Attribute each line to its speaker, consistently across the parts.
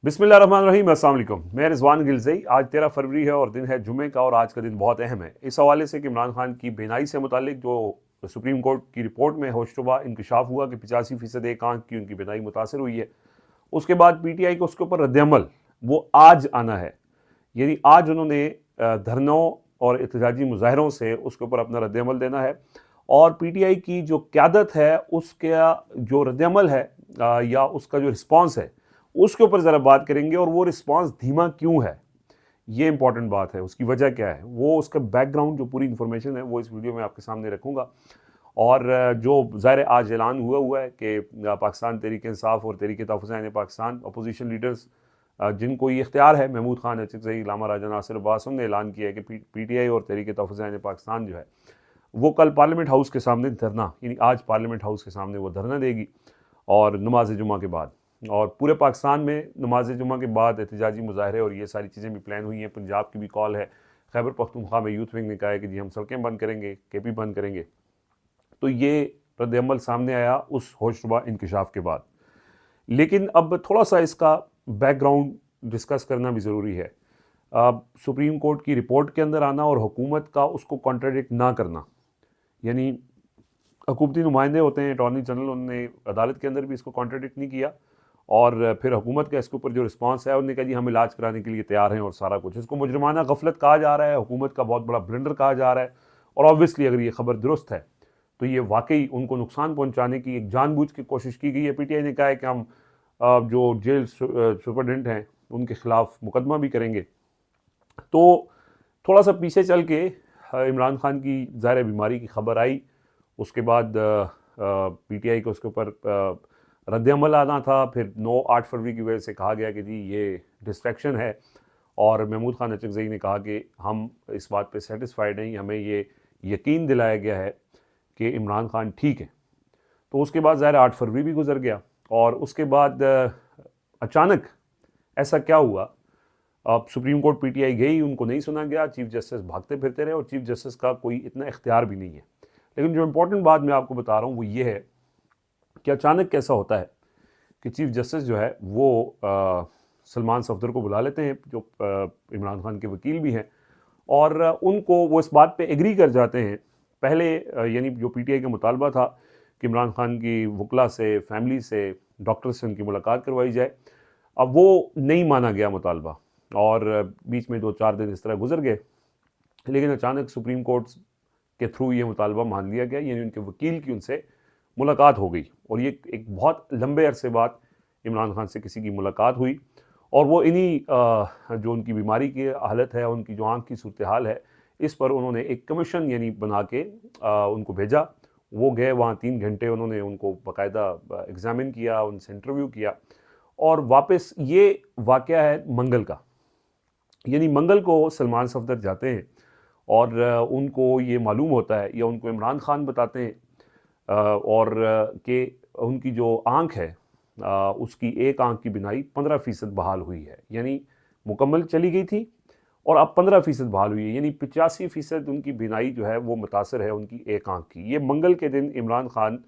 Speaker 1: बिस्मिल्लाहिर्रहमानिर्रहीम, अस्सलाम वालेकुम। मैं रिजवान गिलज़ई। आज 13 फरवरी है और दिन है जुमे का, और आज का दिन बहुत अहम है इस हवाले से कि इमरान खान की बेनाई से मुतालिक जो सुप्रीम कोर्ट की रिपोर्ट में होशरुबा इंकशाफ हुआ कि 85% एक आंख की उनकी बेनाई मुतासर हुई है। उसके बाद PTI को उसके ऊपर रद्दअमल वो आज आना है। यानी आज उन्होंने धरनों और एहतजाजी मुजाहरों से उसके ऊपर अपना रद्दअमल देना है, और PTI की जो क़यादत है उसका जो रद्दअमल है या उसका जो रिस्पॉन्स है उसके ऊपर ज़रा बात करेंगे। और वो रिस्पॉन्स धीमा क्यों है, ये इंपॉर्टेंट बात है, उसकी वजह क्या है, वो उसका बैकग्राउंड जो पूरी इंफॉर्मेशन है वो इस वीडियो में आपके सामने रखूँगा। और जो ज़ाहिर आज ऐलान हुआ है कि पाकिस्तान तहरीक इंसाफ और तहरीक तहफ़्फ़ुज़ पाकिस्तान अपोजिशन लीडर्स जिनको ये इख्तियार है, महमूद खान अचकज़ई, लामा राजा नासिर अब्बास, ने ऐलान किया है कि PTI और तहरीक तहफ़्फ़ुज़ पाकिस्तान जो है वो कल पार्लियामेंट हाउस के सामने धरना, यानी आज पार्लियामेंट हाउस के सामने वो धरना देगी और नमाज जुमा के बाद। और पूरे पाकिस्तान में नमाज जुमा के बाद एहतजाजी मुजाहरे और ये सारी चीज़ें भी प्लान हुई हैं। पंजाब की भी कॉल है, खैबर पख्तूनख्वा में यूथ विंग ने कहा है कि जी हम सड़कें बंद करेंगे, KP बंद करेंगे। तो ये रद्दअमल सामने आया उस होशरुबा इंकशाफ के बाद। लेकिन अब थोड़ा सा इसका बैकग्राउंड डिस्कस करना भी ज़रूरी है। सुप्रीम कोर्ट की रिपोर्ट के अंदर आना और हुकूमत का उसको कॉन्ट्राडिक्ट ना करना, यानी हुकूमती नुमाइंदे होते हैं, अटॉर्नी जनरल, उन्होंने अदालत के अंदर भी इसको कॉन्ट्राडिक्ट नहीं किया, और फिर हुकूमत का इसके ऊपर जो रिस्पांस है उन्होंने कहा जी हम इलाज कराने के लिए तैयार हैं और सारा कुछ। इसको मुजरमाना गफलत कहा जा रहा है, हुकूमत का बहुत बड़ा ब्लंडर कहा जा रहा है। और ऑब्वियसली अगर ये खबर दुरुस्त है तो ये वाकई उनको नुकसान पहुंचाने की एक जानबूझ की कोशिश की गई है। PTI ने कहा है कि हम जो जेल सुपरडेंट हैं उनके खिलाफ मुकदमा भी करेंगे। तो थोड़ा सा पीछे चल के इमरान खान की ज़ाहिर बीमारी की खबर आई, उसके बाद PTI को उसके ऊपर रद्दअमल आना था। फिर 9-8 फरवरी की वजह से कहा गया कि जी ये डिस्ट्रैक्शन है, और महमूद खान अचकज़ई ने कहा कि हम इस बात पे सेटिस्फाइड नहीं, हमें ये यकीन दिलाया गया है कि इमरान खान ठीक है। तो उसके बाद ज़ाहिर 8 फरवरी भी गुजर गया, और उसके बाद अचानक ऐसा क्या हुआ, अब सुप्रीम कोर्ट PTI गई, उनको नहीं सुना गया, चीफ जस्टिस भागते फिरते रहे, और चीफ जस्टिस का कोई इतना इख्तियार भी नहीं है। लेकिन जो इंपॉर्टेंट बात मैं आपको बता रहा हूँ वो ये है कि अचानक कैसा होता है कि चीफ जस्टिस जो है वो सलमान सफदर को बुला लेते हैं, जो इमरान खान के वकील भी हैं, और उनको वो इस बात पे एग्री कर जाते हैं। पहले यानी जो PTI का मुतालबा था कि इमरान खान की वकला से, फैमिली से, डॉक्टर से उनकी मुलाकात करवाई जाए, अब वो नहीं माना गया मुतालबा, और बीच में 2-4 दिन इस तरह गुजर गए। लेकिन अचानक सुप्रीम कोर्ट के थ्रू ये मुतालबा मान लिया गया, यानी उनके वकील की उनसे मुलाकात हो गई। और ये एक बहुत लंबे अरसे बाद इमरान खान से किसी की मुलाकात हुई, और वो इन्हीं जो उनकी बीमारी की हालत है, उनकी जो आँख की सूरत हाल है, इस पर उन्होंने एक कमीशन यानी बना के उनको भेजा। वो गए वहाँ, 3 घंटे उन्होंने उनको बाकायदा एग्ज़ामिन किया, उनसे इंटरव्यू किया, और वापस ये वाक़या है मंगल का। यानी मंगल को सलमान सफदर जाते हैं, और उनको ये मालूम होता है, या उनको इमरान खान बताते हैं, और कि उनकी जो आँख है उसकी एक आँख की बिनाई 15% बहाल हुई है, यानी मुकम्मल चली गई थी और अब 15% बहाल हुई है, यानी 85% उनकी बिनाई जो है वो मुतासर है उनकी एक आँख की। ये मंगल के दिन इमरान खान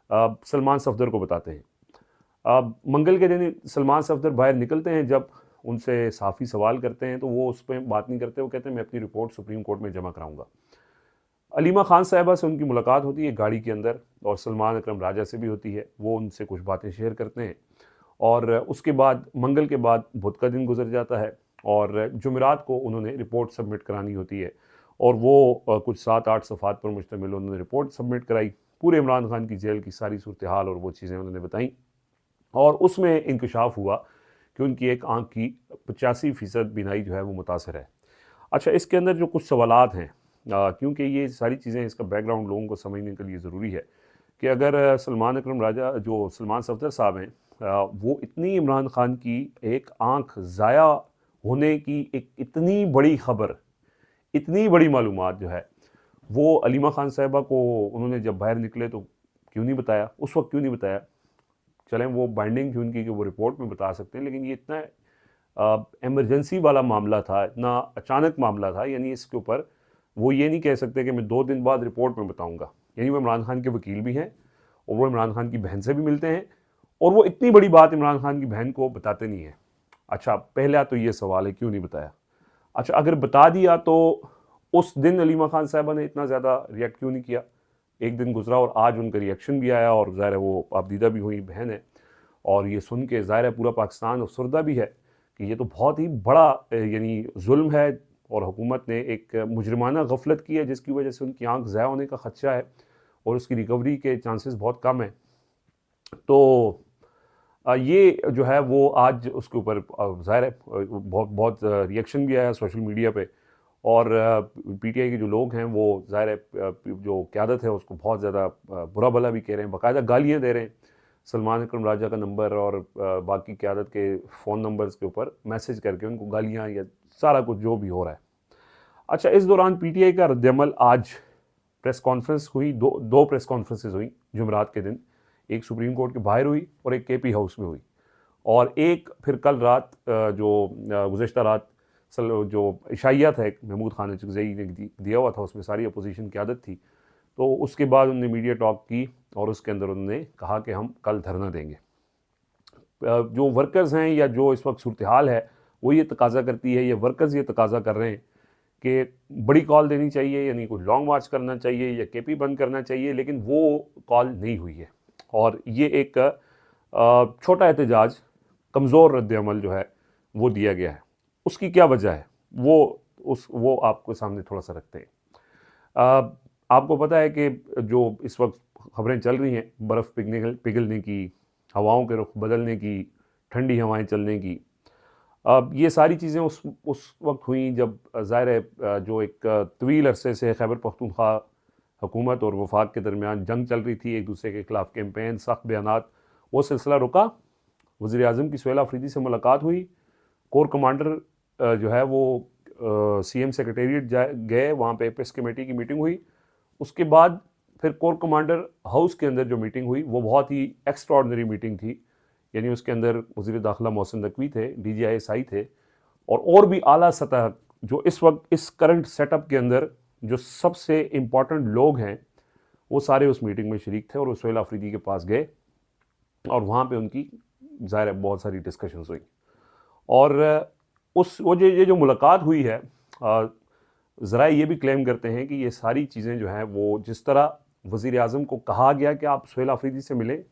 Speaker 1: सलमान सफदर को बताते हैं। मंगल के दिन सलमान सफदर बाहर निकलते हैं, जब उनसे सहाफ़ी सवाल करते हैं तो वो उस पर बात नहीं करते, वो कहते हैं मैं अपनी रिपोर्ट सुप्रीम कोर्ट में जमा कराऊंगा। अलीमा खान साहिबा से उनकी मुलाकात होती है गाड़ी के अंदर, और सलमान अकरम राजा से भी होती है, वो उनसे कुछ बातें शेयर करते हैं। और उसके बाद मंगल के बाद बुध का दिन गुजर जाता है, और जुमेरात को उन्होंने रिपोर्ट सबमिट करानी होती है, और वो कुछ 7-8 सफ़ात पर मुश्तमिल उन्होंने रिपोर्ट सबमिट कराई, पूरे इमरान खान की जेल की सारी सूरत हाल और वो चीज़ें उन्होंने बताई। और उसमें इंकशाफ हुआ कि उनकी एक आँख की 85% बीनाई जो है वो मुतासर है। अच्छा, इसके अंदर जो कुछ सवालात हैं, क्योंकि ये सारी चीज़ें, इसका बैकग्राउंड लोगों को समझने के लिए ज़रूरी है कि अगर सलमान अकरम राजा, जो सलमान सफदर साहब हैं, वो इतनी इमरान खान की एक आँख ज़ाया होने की एक इतनी बड़ी ख़बर, इतनी बड़ी मालूमात जो है वो अलीमा खान साहिबा को उन्होंने जब बाहर निकले तो क्यों नहीं बताया, उस वक्त क्यों नहीं बताया। चलें वो बाइंडिंग थी उनकी कि वो रिपोर्ट में बता सकते हैं, लेकिन ये इतना इमरजेंसी वाला मामला था, इतना अचानक मामला था, यानी इसके ऊपर वो ये नहीं कह सकते कि मैं 2 दिन बाद रिपोर्ट में बताऊंगा। यानी वो इमरान खान के वकील भी हैं, और वो इमरान खान की बहन से भी मिलते हैं, और वो इतनी बड़ी बात इमरान खान की बहन को बताते नहीं हैं। अच्छा, पहला तो ये सवाल है, क्यों नहीं बताया? अच्छा, अगर बता दिया तो उस दिन अलीमा खान साहबा ने इतना ज़्यादा रिएक्ट क्यों नहीं किया? एक दिन गुजरा और आज उनका रिएक्शन भी आया, और ज़ाहिर है वो आपदीदा भी हुई बहन है, और ये सुन के ज़ाहिर है पूरा पाकिस्तान अफसरदा भी है कि ये तो बहुत ही बड़ा यानी जुल्म है, और हुकूमत ने एक मुजरिमाना गफलत की है जिसकी वजह से उनकी आंख ज़ाया होने का खदशा है और उसकी रिकवरी के चांसेस बहुत कम हैं। तो ये जो है वो आज उसके ऊपर ज़ाहिर है बहुत बहुत रिएक्शन भी आया सोशल मीडिया पे, और पीटीआई के जो लोग हैं वो ज़ाहिर है जो क़यादत है उसको बहुत ज़्यादा बुरा भला भी कह रहे हैं, बाकायदा गालियाँ दे रहे हैं। सलमान अकरम राजा का नंबर और बाकी क़यादत के फ़ोन नंबर्स के ऊपर मैसेज करके उनको गालियाँ या सारा कुछ जो भी हो रहा है। अच्छा, इस दौरान पीटीआई का रद्दअमल आज प्रेस कॉन्फ्रेंस हुई, दो प्रेस कॉन्फ्रेंसेस हुई जुमेरात के दिन। एक सुप्रीम कोर्ट के बाहर हुई और एक केपी हाउस में हुई, और एक फिर कल रात जो गुज़श्ता रात जो इशाइया था एक महमूद खान चकज़ई ने दिया हुआ था, उसमें सारी अपोजिशन की आदत थी, तो उसके बाद उन्होंने मीडिया टॉक की और उसके अंदर उन्होंने कहा कि हम कल धरना देंगे। जो वर्कर्स हैं या जो इस वक्त सूरत हाल है वो ये तकाजा करती है, या वर्कर्स ये तकाजा कर रहे हैं कि बड़ी कॉल देनी चाहिए, यानी कोई लॉन्ग मार्च करना चाहिए या केपी बंद करना चाहिए, लेकिन वो कॉल नहीं हुई है। और ये एक छोटा एहतजाज, कमज़ोर रद्दअमल जो है वो दिया गया है। उसकी क्या वजह है वो आपको सामने थोड़ा सा रखते हैं। आपको पता है कि जो इस वक्त खबरें चल रही हैं बर्फ़ पिघलने की, हवाओं के रुख बदलने की, ठंडी हवाएं चलने की, अब ये सारी चीज़ें उस वक्त हुई जब ज़ाहिर है जो एक तवील अरसे से खैबर पख्तूनख्वा हुकूमत और वफाक के दरमियान जंग चल रही थी, एक दूसरे के खिलाफ कैंपेन, सख्त बयानात, वो सिलसिला रुका। वज़ीर आज़म की सुहेल अफरीदी से मुलाकात हुई, कोर कमांडर जो है वो सीएम सेक्रेटेरिएट गए, वहाँ पे प्रेस कमेटी की मीटिंग हुई। उसके बाद फिर कोर कमांडर हाउस के अंदर जो मीटिंग हुई वो बहुत ही एक्स्ट्राऑर्डिनरी मीटिंग थी, यानी उसके अंदर वज़ीर दाखिला मोहसिन नकवी थे, DGISI थे, और भी आला सतह जो इस वक्त इस करंट सेटअप के अंदर जो सबसे इम्पॉर्टेंट लोग हैं वो सारे उस मीटिंग में शरीक थे, और वो सुहेल अफरीदी के पास गए और वहाँ पे उनकी ज़ाहिर है बहुत सारी डिस्कशंस हुई। और ये जो मुलाकात हुई है, ज़रा ये भी क्लेम करते हैं कि ये सारी चीज़ें जो हैं वो जिस तरह वज़ीर आज़म को कहा गया कि आप सुहेल अफरीदी से मिलें,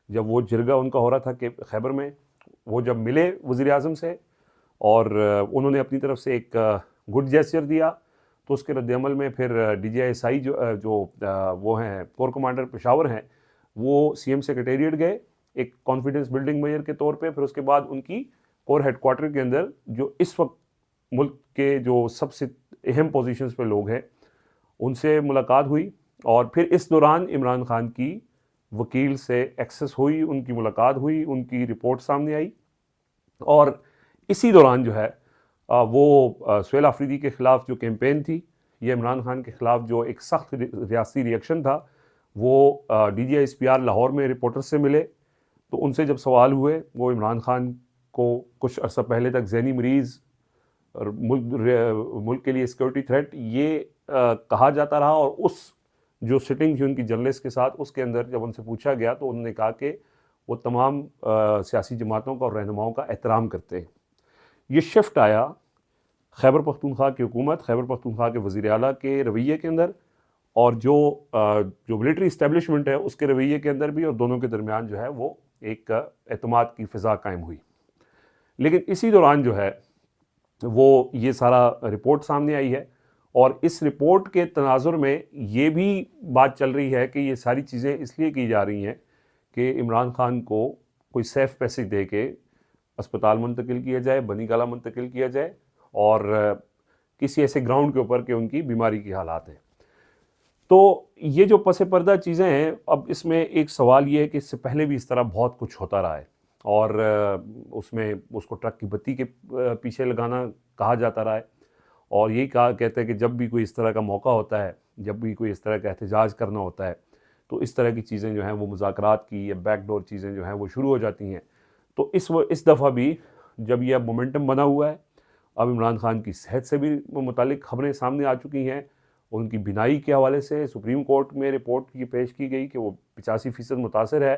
Speaker 1: जब वो जिरगा उनका हो रहा था कि खैबर में, वो जब मिले वज़ीर आज़म से और उन्होंने अपनी तरफ से एक गुड जेस्चर दिया, तो उसके रद्दअमल में फिर DGISI जो वो हैं कोर कमांडर पेशावर हैं, वो सीएम सेक्रेटेरिएट गए एक कॉन्फिडेंस बिल्डिंग मेजर के तौर पे। फिर उसके बाद उनकी कोर हेडक्वार्टर के अंदर जो इस वक्त मुल्क के जो सबसे अहम पोजीशंस पे लोग हैं उनसे मुलाकात हुई, और फिर इस दौरान इमरान खान की वकील से एक्सेस हुई, उनकी मुलाकात हुई, उनकी रिपोर्ट सामने आई, और इसी दौरान जो है वो सुहेल अफरीदी के ख़िलाफ़ जो कैंपेन थी, ये इमरान खान के ख़िलाफ़ जो एक सख्त रियासती रिएक्शन था, वो DGISPR लाहौर में रिपोर्टर से मिले, तो उनसे जब सवाल हुए, वो इमरान खान को कुछ अर्सा पहले तक ज़हनी मरीज़ और मुल्क के लिए सिक्योरिटी थ्रेट ये कहा जाता रहा, और उस जो सिटिंग थी उनकी जर्नलिस्ट के साथ, उसके अंदर जब उनसे पूछा गया तो उन्होंने कहा कि वो तमाम सियासी जमातों का और रहनुमाओं का एहतराम करते हैं। ये शिफ्ट आया खैबर पख्तूनख्वा की हुकूमत, खैबर पख्तूनख्वा के वज़ीर आला के रवैये के अंदर, और जो मिलिट्री इस्टेब्लिशमेंट है उसके रवैये के अंदर भी, और दोनों के दरमियान जो है वो एक एतमाद की फ़िज़ा कायम हुई। लेकिन इसी दौरान जो है वो ये सारा रिपोर्ट सामने आई है, और इस रिपोर्ट के तनाजुर में ये भी बात चल रही है कि ये सारी चीज़ें इसलिए की जा रही हैं कि इमरान खान को कोई सेफ पैसेज दे के अस्पताल मुंतकिल किया जाए, बनी गाला मुंतकिल किया जाए, और किसी ऐसे ग्राउंड के ऊपर कि उनकी बीमारी की हालात हैं। तो ये जो पस पर्दा चीज़ें हैं, अब इसमें एक सवाल ये है कि इससे पहले भी इस तरह बहुत कुछ होता रहा है, और उसमें उसको ट्रक की बत्ती के पीछे लगाना कहा जाता रहा है, और यही कहते हैं कि जब भी कोई इस तरह का मौका होता है, जब भी कोई इस तरह का एहतजाज करना होता है, तो इस तरह की चीज़ें जो हैं वो मुज़ाकरात की या बैकडोर चीज़ें जो हैं वो शुरू हो जाती हैं। तो इस दफ़ा भी जब यह मोमेंटम बना हुआ है, अब इमरान खान की सेहत से भी मुतालिक खबरें सामने आ चुकी हैं, उनकी बीनाई के हवाले से सुप्रीम कोर्ट में रिपोर्ट की पेश की गई कि वो 85% मुतासर है,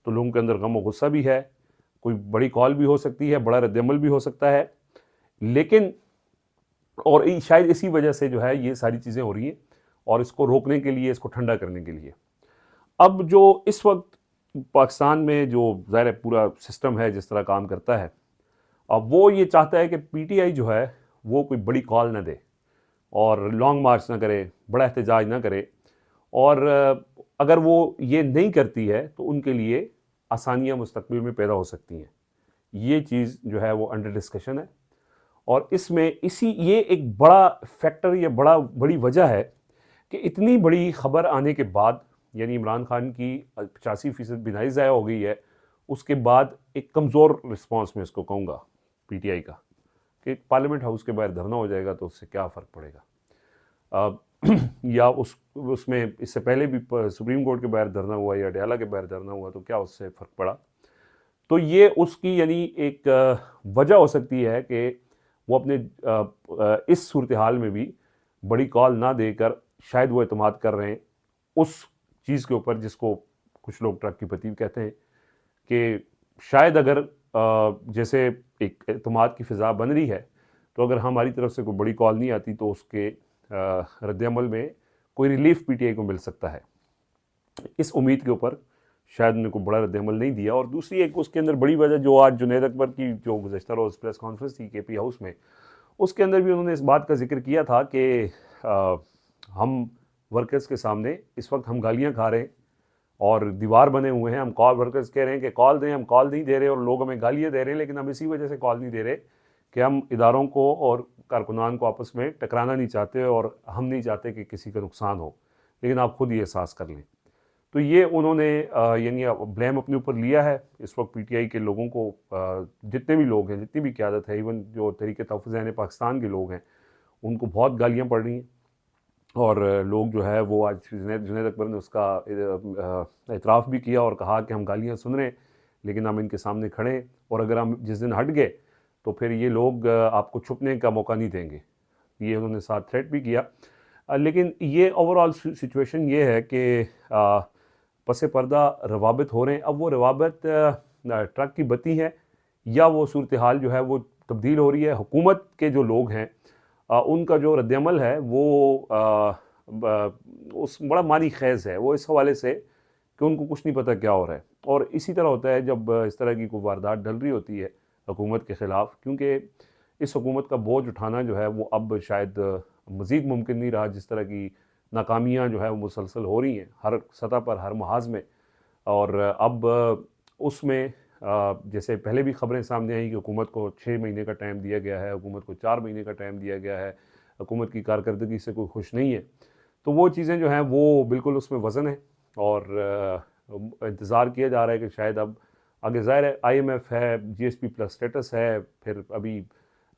Speaker 1: तो लोगों के अंदर गम और गुस्सा भी है। कोई बड़ी कॉल भी हो सकती है, बड़ा रद्दअमल भी हो सकता है, लेकिन और शायद इसी वजह से जो है ये सारी चीज़ें हो रही हैं, और इसको रोकने के लिए, इसको ठंडा करने के लिए अब जो इस वक्त पाकिस्तान में जो ज़ाहिर है पूरा सिस्टम है जिस तरह काम करता है, अब वो ये चाहता है कि पीटीआई जो है वो कोई बड़ी कॉल ना दे और लॉन्ग मार्च ना करे, बड़ा एहतजाज ना करे, और अगर वो ये नहीं करती है तो उनके लिए आसानियाँ मुस्तकबिल में पैदा हो सकती हैं। ये चीज़ जो है वो अंडर डिस्कशन है, और इसमें ये एक बड़ा फैक्टर, ये बड़ी वजह है कि इतनी बड़ी खबर आने के बाद, यानी इमरान खान की 85% बिनाई ज़ाया हो गई है, उसके बाद एक कमज़ोर रिस्पांस मैं इसको कहूँगा पीटीआई का, कि पार्लियामेंट हाउस के बाहर धरना हो जाएगा तो उससे क्या फ़र्क पड़ेगा। या उसमें इससे पहले भी सुप्रीम कोर्ट के बाहर धरना हुआ या अडयाला के बाहर धरना हुआ, तो क्या उससे फ़र्क पड़ा। तो ये उसकी यानी एक वजह हो सकती है कि वो अपने इस सूरत हाल में भी बड़ी कॉल ना देकर शायद वो एतमाद कर रहे हैं उस चीज़ के ऊपर जिसको कुछ लोग ट्रक की पतीव कहते हैं, कि शायद अगर जैसे एक एतमाद की फ़िज़ा बन रही है, तो अगर हमारी तरफ से कोई बड़ी कॉल नहीं आती तो उसके रद्दअमल में कोई रिलीफ पीटीआई को मिल सकता है। इस उम्मीद के ऊपर शायद उन्हें कोई बड़ा रद्दअमल नहीं दिया। और दूसरी एक उसके अंदर बड़ी वजह जो आज जुनैद अकबर की जो गुज़श्ता रोज़ प्रेस कॉन्फ्रेंस थी केपी हाउस में, उसके अंदर भी उन्होंने इस बात का जिक्र किया था कि हम वर्कर्स के सामने इस वक्त हम गालियाँ खा रहे हैं और दीवार बने हुए हैं। हम कॉल वर्कर्स कह रहे हैं कि कॉल दें, हम कॉल नहीं दे रहे, और लोग हमें गालियाँ दे रहे हैं, लेकिन हम इसी वजह से कॉल नहीं दे रहे कि हम इदारों को और कारकुनान को आपस में टकराना नहीं चाहते, और हम नहीं चाहते कि किसी का नुकसान हो, लेकिन आप खुद ये एहसास कर लें। तो ये उन्होंने यानी ब्लेम अपने ऊपर लिया है इस वक्त पीटीआई के लोगों को, जितने भी लोग हैं, जितनी भी क़यादत है, इवन जो तहरीक तहफ़्फ़ुज़ पाकिस्तान के लोग हैं, उनको बहुत गालियाँ पड़ रही हैं, और लोग जो है वो आज जुनैद अकबर ने उसका एतराफ़ भी किया और कहा कि हम गालियाँ सुन रहे हैं, लेकिन हम इनके सामने खड़े हैं, और अगर हम जिस दिन हट गए तो फिर ये लोग आपको छुपने का मौका नहीं देंगे। ये उन्होंने साथ थ्रेट भी किया। लेकिन ये ओवरऑल सिचुएशन ये है कि पसे पर्दा रवाबित हो रहे हैं। अब वो रवाबित ट्रक की बत्ती है, या वो सूरत हाल जो है वो तब्दील हो रही है। हुकूमत के जो लोग हैं उनका जो रद्दअमल है वो उस बड़ा मानी ख़ैज़ है, वो इस हवाले से कि उनको कुछ नहीं पता क्या हो रहा है। और इसी तरह होता है जब इस तरह की कोई वारदात डल रही होती है हुकूमत के ख़िलाफ़, क्योंकि इस हुकूमत का बोझ उठाना जो है वो अब शायद मज़ीद मुमकिन नहीं रहा। जिस तरह की नाकामियाँ जो है वो मुसलसल हो रही हैं हर सतह पर, हर महाज़ में, और अब उसमें जैसे पहले भी ख़बरें सामने आई कि हुकूमत को 6 महीने का टाइम दिया गया है, हुकूमत को 4 महीने का टाइम दिया गया है, हुकूमत की कारकर्दगी से कोई खुश नहीं है। तो वो चीज़ें जो हैं वो बिल्कुल उसमें वज़न है, और इंतज़ार किया जा रहा है कि शायद अब आगे ज़ाहिर है IMF है, GSP प्लस स्टेटस है, फिर अभी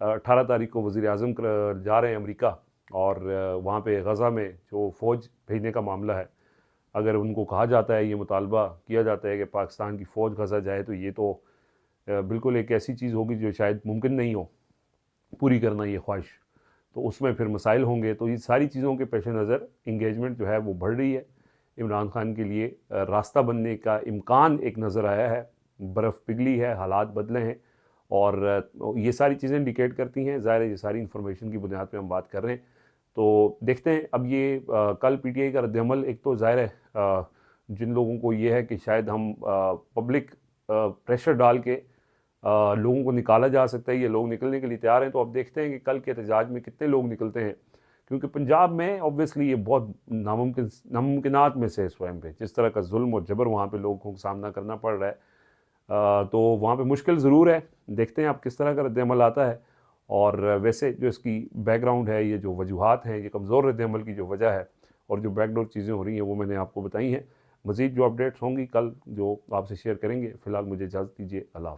Speaker 1: 18 तारीख को वज़ीर आज़म जा रहे हैं अमेरिका, और वहाँ पे गज़ा में जो फ़ौज भेजने का मामला है, अगर उनको कहा जाता है, ये मुतालबा किया जाता है कि पाकिस्तान की फ़ौज गज़ा जाए, तो ये तो बिल्कुल एक ऐसी चीज़ होगी जो शायद मुमकिन नहीं हो पूरी करना ये ख्वाहिश। तो उसमें फिर मसाइल होंगे। तो ये सारी चीज़ों के पेश नज़र इंगेजमेंट जो है वो बढ़ रही है। इमरान खान के लिए रास्ता बनने का इम्कान एक नज़र आया है। बर्फ़ पिघली है, हालात बदले हैं, और ये सारी चीज़ें इंडिकेट करती हैं। ज़ाहिर है ये सारी इन्फॉर्मेशन की बुनियाद पे हम बात कर रहे हैं। तो देखते हैं अब ये कल पीटीआई का रद्दअमल, एक तो ज़ाहिर है जिन लोगों को ये है कि शायद हम पब्लिक प्रेशर डाल के लोगों को निकाला जा सकता है, ये लोग निकलने के लिए तैयार हैं। तो अब देखते हैं कि कल के एहतजाज में कितने लोग निकलते हैं, क्योंकि पंजाब में ऑब्वियसली ये बहुत नामुमकिनात में से स्वयं पे जिस तरह का जुल्म और जबर वहाँ पे लोगों को सामना करना पड़ रहा है, तो वहाँ पे मुश्किल ज़रूर है। देखते हैं आप किस तरह का रद्दअमल आता है। और वैसे जो इसकी बैकग्राउंड है, ये जो वजूहात हैं, ये कमज़ोर रद्दअमल की जो वजह है और जो बैकडोर चीज़ें हो रही हैं, वो मैंने आपको बताई हैं। मज़ीद जो अपडेट्स होंगी कल जो आपसे शेयर करेंगे। फ़िलहाल मुझे इजाज़त दीजिए। अल्लाह हाफ़िज़।